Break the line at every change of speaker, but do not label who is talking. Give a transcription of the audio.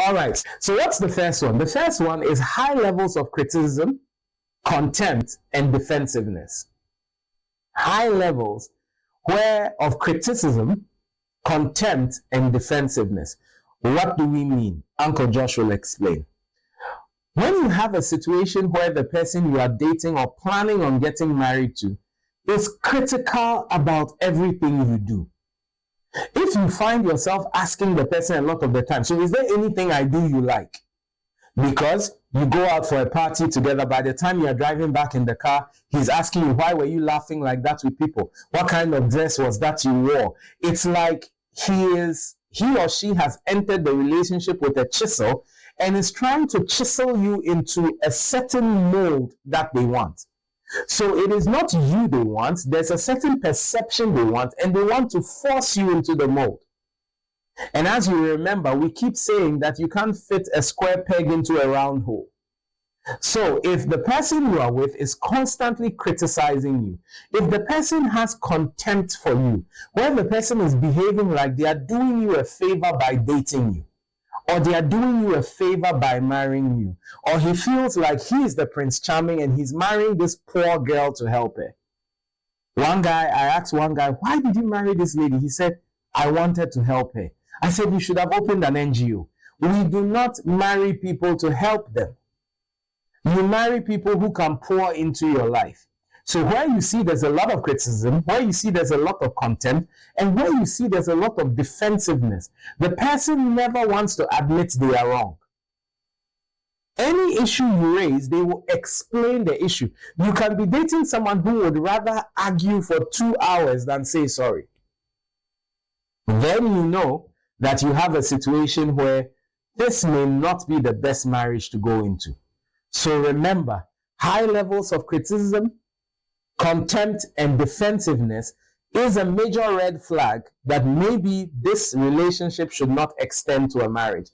All right. So what's the first one? The first one is high levels of criticism, contempt, and defensiveness. High levels of criticism, contempt, and defensiveness. What do we mean? Uncle Josh will explain. When you have a situation where the person you are dating or planning on getting married to is critical about everything you do, if you find yourself asking the person a lot of the time, so is there anything I do you like? Because you go out for a party together, by the time you are driving back in the car, he's asking you, why were you laughing like that with people? What kind of dress was that you wore? It's like he or she has entered the relationship with a chisel and is trying to chisel you into a certain mold that they want. So it is not you they want, there's a certain perception they want, and they want to force you into the mold. And as you remember, we keep saying that you can't fit a square peg into a round hole. So if the person you are with is constantly criticizing you, if the person has contempt for you, where the person is behaving like they are doing you a favor by dating you, or they are doing you a favor by marrying you, or he feels like he is the Prince Charming and he's marrying this poor girl to help her. I asked one guy, why did you marry this lady? He said, I wanted to help her. I said, you should have opened an NGO. We do not marry people to help them. You marry people who can pour into your life. So where you see there's a lot of criticism, where you see there's a lot of contempt, and where you see there's a lot of defensiveness, the person never wants to admit they are wrong. Any issue you raise, they will explain the issue. You can be dating someone who would rather argue for 2 hours than say sorry. Then you know that you have a situation where this may not be the best marriage to go into. So remember, high levels of criticism, contempt, and defensiveness is a major red flag that maybe this relationship should not extend to a marriage.